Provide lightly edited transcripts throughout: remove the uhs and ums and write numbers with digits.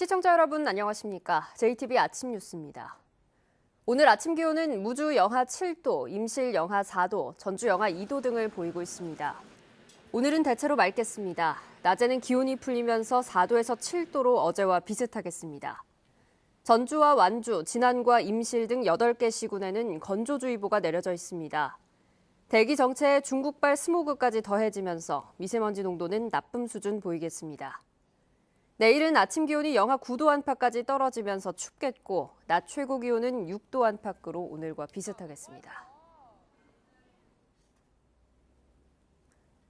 시청자 여러분 안녕하십니까? JTBC 아침 뉴스입니다. 오늘 아침 기온은 무주 영하 7도, 임실 영하 4도, 전주 영하 2도 등을 보이고 있습니다. 오늘은 대체로 맑겠습니다. 낮에는 기온이 풀리면서 4도에서 7도로 어제와 비슷하겠습니다. 전주와 완주, 진안과 임실 등 8개 시군에는 건조주의보가 내려져 있습니다. 대기 정체에 중국발 스모그까지 더해지면서 미세먼지 농도는 나쁨 수준 보이겠습니다. 내일은 아침 기온이 영하 9도 안팎까지 떨어지면서 춥겠고 낮 최고 기온은 6도 안팎으로 오늘과 비슷하겠습니다.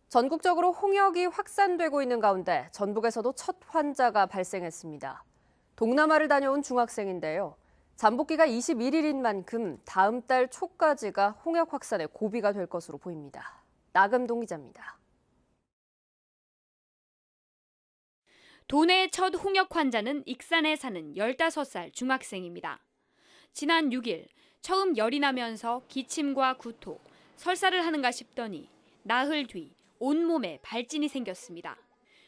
전국적으로 홍역이 확산되고 있는 가운데 전북에서도 첫 환자가 발생했습니다. 동남아를 다녀온 중학생인데요. 잠복기가 21일인 만큼 다음 달 초까지가 홍역 확산의 고비가 될 것으로 보입니다. 나금동 기자입니다. 도내의 첫 홍역 환자는 익산에 사는 15살 중학생입니다. 지난 6일 처음 열이 나면서 기침과 구토, 설사를 하는가 싶더니 나흘 뒤 온몸에 발진이 생겼습니다.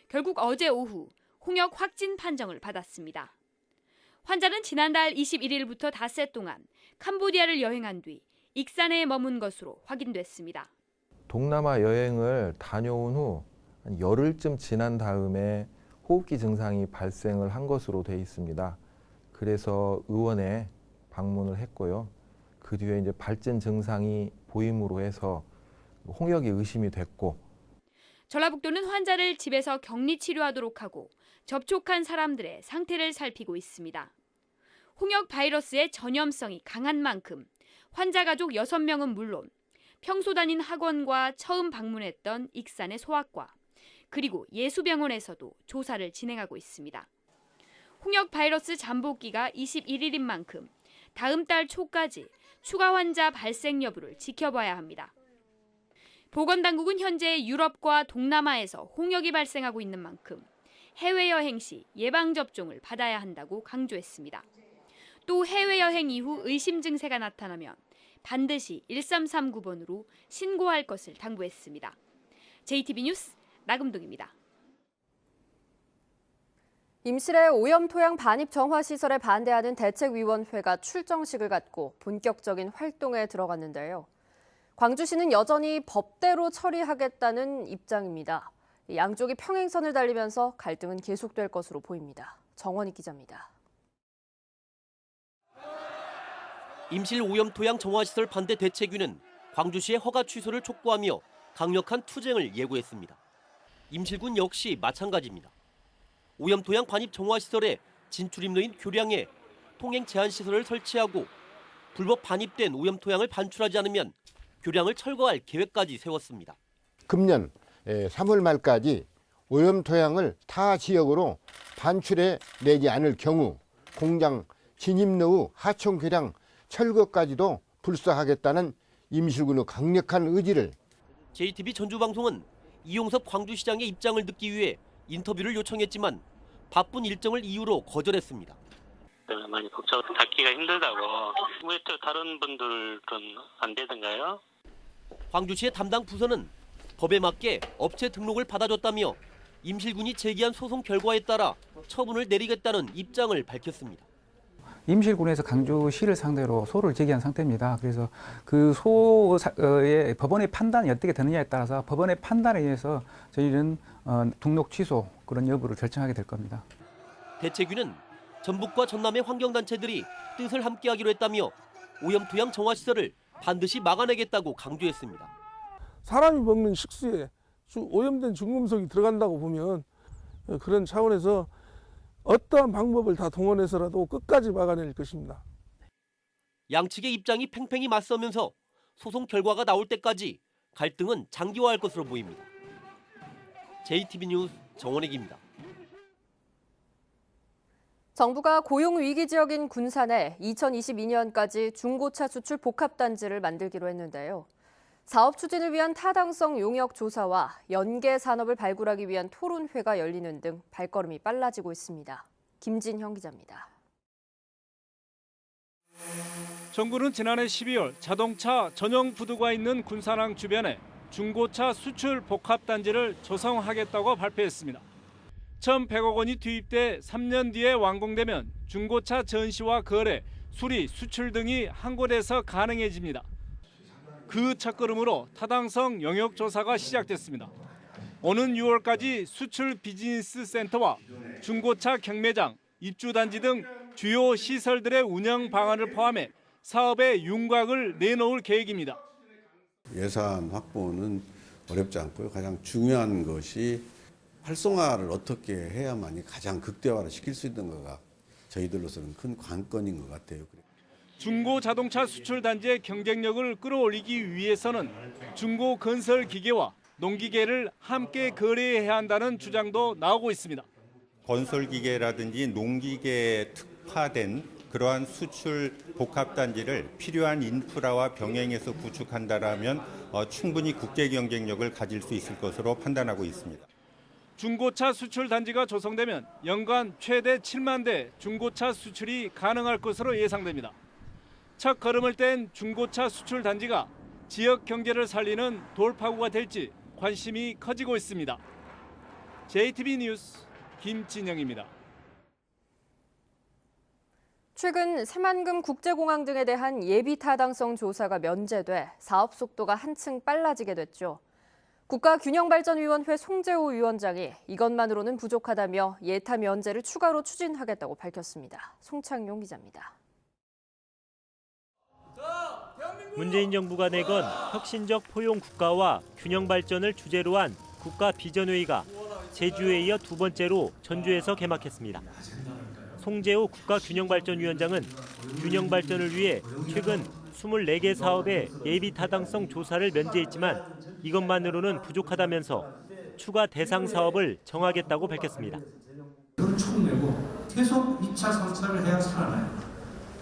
결국 어제 오후 홍역 확진 판정을 받았습니다. 환자는 지난달 21일부터 닷새 동안 캄보디아를 여행한 뒤 익산에 머문 것으로 확인됐습니다. 동남아 여행을 다녀온 후 한 열흘쯤 지난 다음에 호흡기 증상이 발생을 한 것으로 돼 있습니다. 그래서 의원에 방문을 했고요. 그 뒤에 이제 발진 증상이 보임으로 해서 홍역이 의심이 됐고. 전라북도는 환자를 집에서 격리 치료하도록 하고 접촉한 사람들의 상태를 살피고 있습니다. 홍역 바이러스의 전염성이 강한 만큼 환자 가족 6명은 물론 평소 다닌 학원과 처음 방문했던 익산의 소아과 그리고 예수병원에서도 조사를 진행하고 있습니다. 홍역 바이러스 잠복기가 21일인 만큼 다음 달 초까지 추가 환자 발생 여부를 지켜봐야 합니다. 보건당국은 현재 유럽과 동남아에서 홍역이 발생하고 있는 만큼 해외여행 시 예방접종을 받아야 한다고 강조했습니다. 또 해외여행 이후 의심 증세가 나타나면 반드시 1339번으로 신고할 것을 당부했습니다. JTBC 뉴스 나금동입니다. 임실의 오염토양 반입 정화 시설에 반대하는 대책위원회가 출정식을 갖고 본격적인 활동에 들어갔는데요. 광주시는 여전히 법대로 처리하겠다는 입장입니다. 양쪽이 평행선을 달리면서 갈등은 계속될 것으로 보입니다. 정원익 기자입니다. 임실 오염토양 정화시설 반대 대책위는 광주시의 허가 취소를 촉구하며 강력한 투쟁을 예고했습니다. 임실군 역시 마찬가지입니다. 오염토양 반입 정화시설에 진출입로인 교량에 통행 제한 시설을 설치하고 불법 반입된 오염토양을 반출하지 않으면 교량을 철거할 계획까지 세웠습니다. 금년 3월 말까지 오염토양을 타 지역으로 반출해 내지 않을 경우 공장 진입로 후 하청 교량 철거까지도 불사하겠다는 임실군의 강력한 의지를 JTBC 전주방송은 이용섭 광주시장의 입장을 듣기 위해 인터뷰를 요청했지만 바쁜 일정을 이유로 거절했습니다. 많이 복잡하고 닫기가 힘들다고. 왜 또 다른 분들은 안 되던가요? 광주시의 담당 부서는 법에 맞게 업체 등록을 받아줬다며 임실군이 제기한 소송 결과에 따라 처분을 내리겠다는 입장을 밝혔습니다. 임실군에서 강주시를 상대로 소를 제기한 상태입니다. 그래서 그 소의 법원의 판단이 어떻게 되느냐에 따라서 법원의 판단에 의해서 저희는 등록 취소 그런 여부를 결정하게 될 겁니다. 대책위는 전북과 전남의 환경단체들이 뜻을 함께하기로 했다며 오염토양 정화시설을 반드시 막아내겠다고 강조했습니다. 사람이 먹는 식수에 오염된 중금속이 들어간다고 보면 그런 차원에서 어떠한 방법을 다 동원해서라도 끝까지 막아낼 것입니다. 양측의 입장이 팽팽히 맞서면서 소송 결과가 나올 때까지 갈등은 장기화할 것으로 보입니다. JTBC 뉴스 정원익입니다. 정부가 고용위기 지역인 군산에 2022년까지 중고차 수출 복합단지를 만들기로 했는데요. 사업 추진을 위한 타당성 용역 조사와 연계 산업을 발굴하기 위한 토론회가 열리는 등 발걸음이 빨라지고 있습니다. 김진형 기자입니다. 정부는 지난해 12월 자동차 전용 부두가 있는 군산항 주변에 중고차 수출 복합단지를 조성하겠다고 발표했습니다. 6,100억 원이 투입돼 3년 뒤에 완공되면 중고차 전시와 거래, 수리, 수출 등이 한 곳에서 가능해집니다. 그 첫걸음으로 타당성 영역 조사가 시작됐습니다. 오는 6월까지 수출 비즈니스 센터와 중고차 경매장, 입주단지 등 주요 시설들의 운영 방안을 포함해 사업의 윤곽을 내놓을 계획입니다. 예산 확보는 어렵지 않고요. 가장 중요한 것이 활성화를 어떻게 해야만이 가장 극대화를 시킬 수 있는 거가 저희들로서는 큰 관건인 것 같아요. 중고 자동차 수출 단지의 경쟁력을 끌어올리기 위해서는 중고 건설 기계와 농기계를 함께 거래해야 한다는 주장도 나오고 있습니다. 건설 기계라든지 농기계에 특화된 그러한 수출 복합 단지를 필요한 인프라와 병행해서 구축한다라면 충분히 국제 경쟁력을 가질 수 있을 것으로 판단하고 있습니다. 중고차 수출 단지가 조성되면 연간 최대 7만 대 중고차 수출이 가능할 것으로 예상됩니다. 첫 걸음을 뗀 중고차 수출 단지가 지역 경제를 살리는 돌파구가 될지 관심이 커지고 있습니다. JTB 뉴스 김진영입니다. 최근 새만금 국제공항 등에 대한 예비 타당성 조사가 면제돼 사업 속도가 한층 빨라지게 됐죠. 국가균형발전위원회 송재호 위원장이 이것만으로는 부족하다며 예타 면제를 추가로 추진하겠다고 밝혔습니다. 송창용 기자입니다. 문재인 정부가 내건 혁신적 포용 국가와 균형 발전을 주제로 한 국가 비전회의가 제주에 이어 두 번째로 전주에서 개막했습니다. 송재호 국가균형발전위원장은 균형 발전을 위해 최근 24개 사업의 예비 타당성 조사를 면제했지만 이것만으로는 부족하다면서 추가 대상 사업을 정하겠다고 밝혔습니다. 이걸 촉내고 계속 2차, 3차를 해야 살아나요.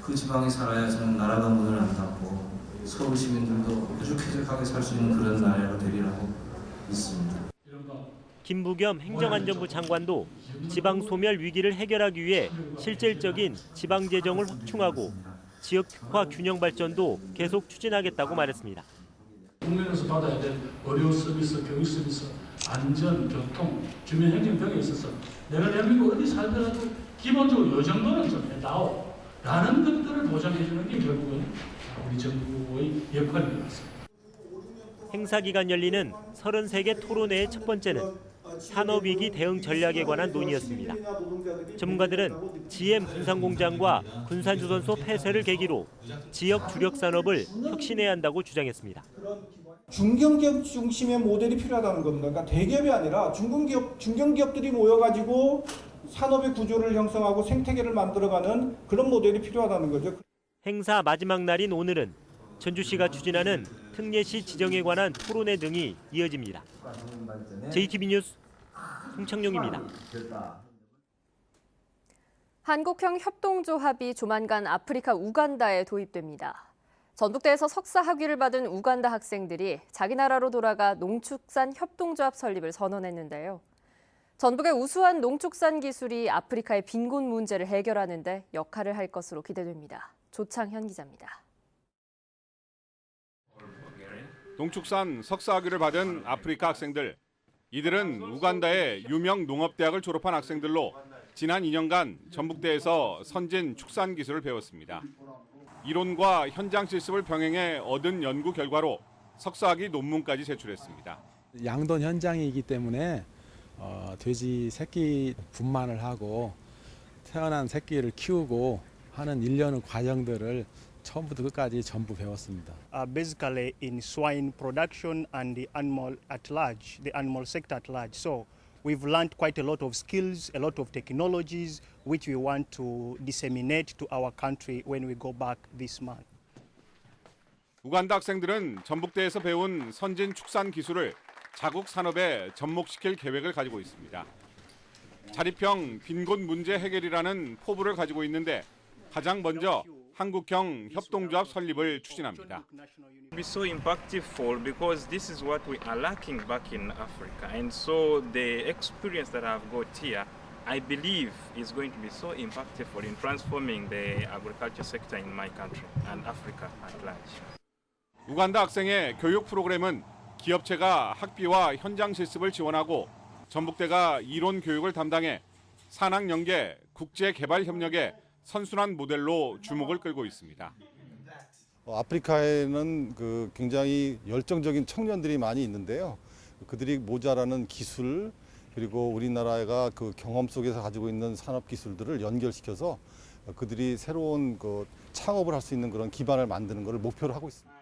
그 지방이 살아야 저는 나라가 문을 안 닫고 서울 시민들도 쾌적하게 살 수 있는 그런 나라가 되리라고 믿습니다. 김부겸 행정안전부 장관도 지방 소멸 위기를 해결하기 위해 실질적인 지방 재정을 확충하고 지역 특화 균형 발전도 계속 추진하겠다고 말했습니다. 국민에서 받아야 될 의료 서비스, 교육 서비스, 안전, 교통, 주민 행정 등에 있어서 내가 대한민국 어디 살더라도 기본적으로 이 정도는 좀 해다오 라는 것들을 보장해 주는 게 결국은 우리 정부의 역할인 것 같습니다. 행사 기간 열리는 33개 토론회의 첫 번째는 산업위기 대응 전략에 관한 논의였습니다. 전문가들은 GM 군산공장과 군산조선소 폐쇄를 계기로 지역 주력 산업을 혁신해야 한다고 주장했습니다. 중견기업 중심의 모델이 필요하다는 겁니다. 그러니까 대기업이 아니라 중견기업들이 모여가지고 산업의 구조를 형성하고 생태계를 만들어가는 그런 모델이 필요하다는 거죠. 행사 마지막 날인 오늘은 전주시가 추진하는 특례시 지정에 관한 토론회 등이 이어집니다. JTB 뉴스 송창용입니다. 한국형 협동조합이 조만간 아프리카 우간다에 도입됩니다. 전북대에서 석사 학위를 받은 우간다 학생들이 자기 나라로 돌아가 농축산 협동조합 설립을 선언했는데요. 전북의 우수한 농축산 기술이 아프리카의 빈곤 문제를 해결하는 데 역할을 할 것으로 기대됩니다. 조창현 기자입니다. 농축산 석사 학위를 받은 아프리카 학생들. 이들은 우간다의 유명 농업대학을 졸업한 학생들로 지난 2년간 전북대에서 선진 축산 기술을 배웠습니다. 이론과 현장 실습을 병행해 얻은 연구 결과로 석사학위 논문까지 제출했습니다. 양돈 현장이기 때문에 돼지 새끼 분만을 하고 태어난 새끼를 키우고 하는 일련의 과정들을 처음부터 끝까지 전부 배웠습니다. Basically in swine production and the animal at large, the animal sector at large. So we've learned quite a lot of skills, a lot of technologies which we want to disseminate to our country when we go back this month. 우간다 학생들은 전북대에서 배운 선진 축산 기술을 자국 산업에 접목시킬 계획을 가지고 있습니다. 자립형 빈곤 문제 해결이라는 포부를 가지고 있는데 가장 먼저 한국형 협동조합 설립을 추진합니다. Be so impactful because this is what we are lacking back in Africa, and so the experience that I've got here, I believe, is going to be so impactful in transforming the agriculture sector in my country and Africa at large. 우간다 학생의 교육 프로그램은 기업체가 학비와 현장 실습을 지원하고 전북대가 이론 교육을 담당해 산학 연계, 국제 개발 협력의 선순환 모델로 주목을 끌고 있습니다. 아프리카에는 굉장히 열정적인 청년들이 많이 있는데요. 그들이 모자라는 기술 그리고 우리나라가 그 경험 속에서 가지고 있는 산업 기술들을 연결시켜서 그들이 새로운 창업을 할 수 있는 그런 기반을 만드는 것을 목표로 하고 있습니다.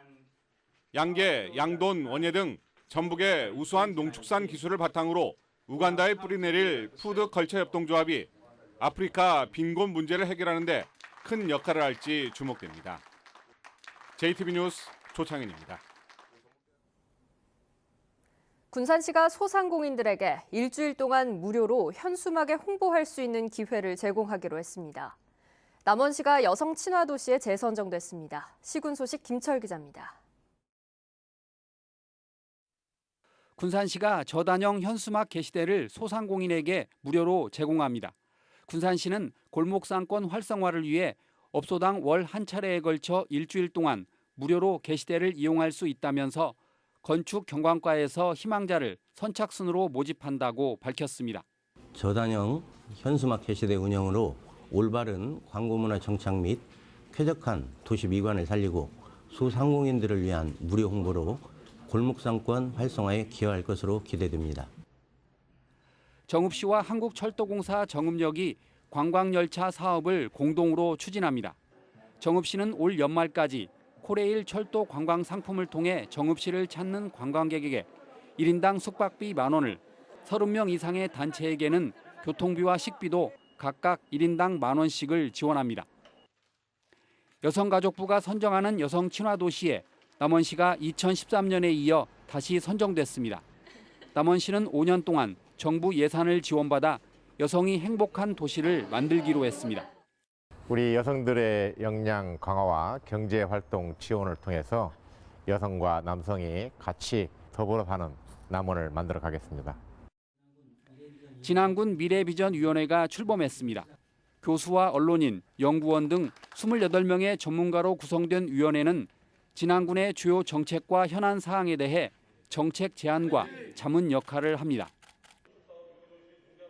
양계, 양돈, 원예 등 전북의 우수한 농축산 기술을 바탕으로 우간다에 뿌리내릴 푸드컬처 협동조합이 아프리카 빈곤 문제를 해결하는 데 큰 역할을 할지 주목됩니다. JTB 뉴스 조창현입니다. 군산시가 소상공인들에게 일주일 동안 무료로 현수막에 홍보할 수 있는 기회를 제공하기로 했습니다. 남원시가 여성 친화 도시에 재선정됐습니다. 시군 소식 김철 기자입니다. 군산시가 저단형 현수막 게시대를 소상공인에게 무료로 제공합니다. 군산시는 골목상권 활성화를 위해 업소당 월 한 차례에 걸쳐 일주일 동안 무료로 게시대를 이용할 수 있다면서 건축 경관과에서 희망자를 선착순으로 모집한다고 밝혔습니다. 저단형 현수막 게시대 운영으로 올바른 광고문화 정착 및 쾌적한 도시 미관을 살리고 소상공인들을 위한 무료 홍보로 골목상권 활성화에 기여할 것으로 기대됩니다. 정읍시와 한국철도공사 정읍역이 관광열차 사업을 공동으로 추진합니다. 정읍시는 올 연말까지 코레일 철도 관광 상품을 통해 정읍시를 찾는 관광객에게 1인당 숙박비 10,000원을, 30명 이상의 단체에게는 교통비와 식비도 각각 1인당 10,000원씩을 지원합니다. 여성가족부가 선정하는 여성 친화 도시에 남원시가 2013년에 이어 다시 선정됐습니다. 남원시는 5년 동안 정부 예산을 지원받아 여성이 행복한 도시를 만들기로 했습니다. 우리 여성들의 역량 강화와 경제활동 지원을 통해서 여성과 남성이 같이 더불어 사는 남원을 만들어 가겠습니다. 진안군 미래비전위원회가 출범했습니다. 교수와 언론인, 연구원 등 28명의 전문가로 구성된 위원회는 진안군의 주요 정책과 현안 사항에 대해 정책 제안과 자문 역할을 합니다.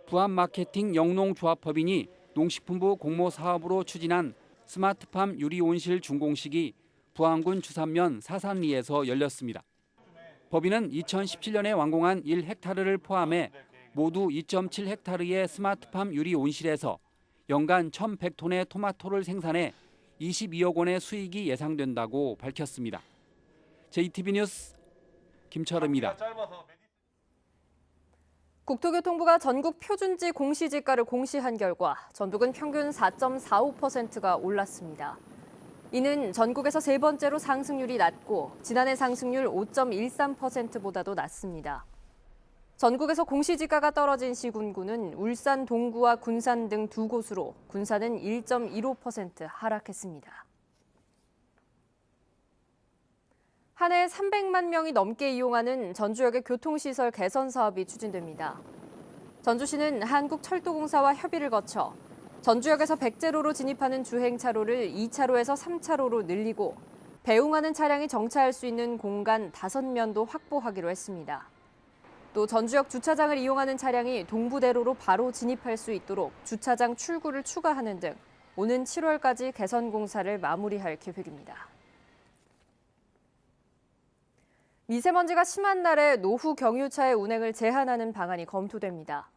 부안마케팅 영농조합법인이 농식품부 공모 사업으로 추진한 스마트팜 유리온실 준공식이 부안군 주산면 사산리에서 열렸습니다. 법인은 2017년에 완공한 1헥타르를 포함해 모두 2.7헥타르의 스마트팜 유리온실에서 연간 1,100톤의 토마토를 생산해 22억 원의 수익이 예상된다고 밝혔습니다. JTB 뉴스 김철우입니다. 국토교통부가 전국 표준지 공시지가를 공시한 결과 전북은 평균 4.45%가 올랐습니다. 이는 전국에서 세 번째로 상승률이 낮고 지난해 상승률 5.13%보다도 낮습니다. 전국에서 공시지가가 떨어진 시군구는 울산 동구와 군산 등 두 곳으로 군산은 1.15% 하락했습니다. 한 해 300만 명이 넘게 이용하는 전주역의 교통시설 개선 사업이 추진됩니다. 전주시는 한국철도공사와 협의를 거쳐 전주역에서 백제로로 진입하는 주행차로를 2차로에서 3차로로 늘리고 배웅하는 차량이 정차할 수 있는 공간 5면도 확보하기로 했습니다. 또 전주역 주차장을 이용하는 차량이 동부대로로 바로 진입할 수 있도록 주차장 출구를 추가하는 등 오는 7월까지 개선 공사를 마무리할 계획입니다. 미세먼지가 심한 날에 노후 경유차의 운행을 제한하는 방안이 검토됩니다.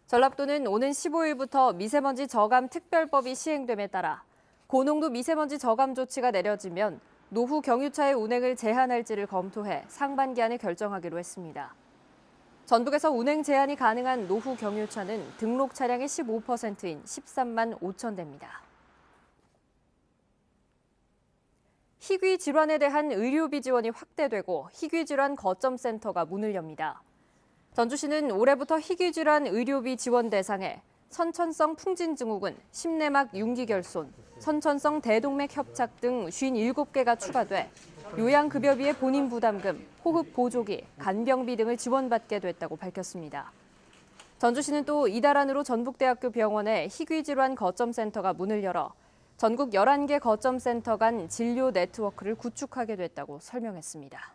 전라북도는 오는 15일부터 미세먼지 저감 특별법이 시행됨에 따라 고농도 미세먼지 저감 조치가 내려지면 노후 경유차의 운행을 제한할지를 검토해 상반기 안에 결정하기로 했습니다. 전북에서 운행 제한이 가능한 노후 경유차는 등록 차량의 15%인 13만 5천 대입니다. 희귀 질환에 대한 의료비 지원이 확대되고 희귀 질환 거점센터가 문을 엽니다. 전주시는 올해부터 희귀 질환 의료비 지원 대상에 선천성 풍진증후군, 심내막 융기결손, 선천성 대동맥 협착 등 57개가 추가돼 요양급여비의 본인 부담금, 호흡 보조기, 간병비 등을 지원받게 됐다고 밝혔습니다. 전주시는 또 이달 안으로 전북대학교 병원에 희귀 질환 거점센터가 문을 열어 전국 11개 거점센터 간 진료 네트워크를 구축하게 됐다고 설명했습니다.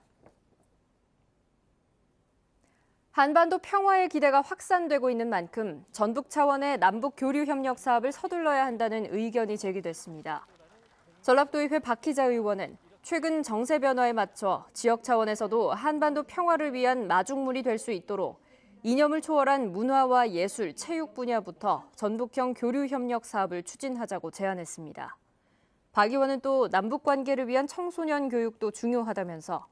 한반도 평화의 기대가 확산되고 있는 만큼 전북 차원의 남북 교류 협력 사업을 서둘러야 한다는 의견이 제기됐습니다. 전라도의회 박희자 의원은 최근 정세 변화에 맞춰 지역 차원에서도 한반도 평화를 위한 마중물이 될 수 있도록 이념을 초월한 문화와 예술, 체육 분야부터 전북형 교류 협력 사업을 추진하자고 제안했습니다. 박 의원은 또 남북 관계를 위한 청소년 교육도 중요하다면서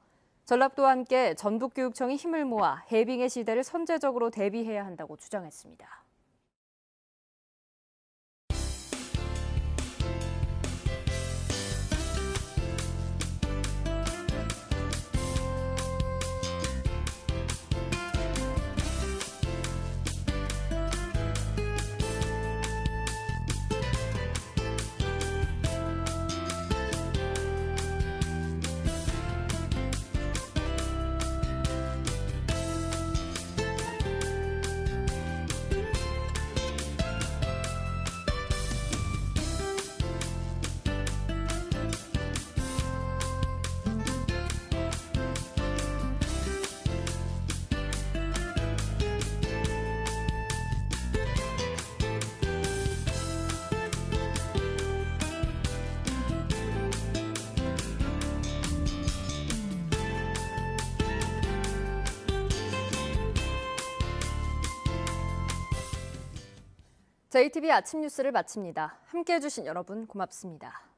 전라도와 함께 전북교육청이 힘을 모아 해빙의 시대를 선제적으로 대비해야 한다고 주장했습니다. JTB 아침 뉴스를 마칩니다. 함께해 주신 여러분 고맙습니다.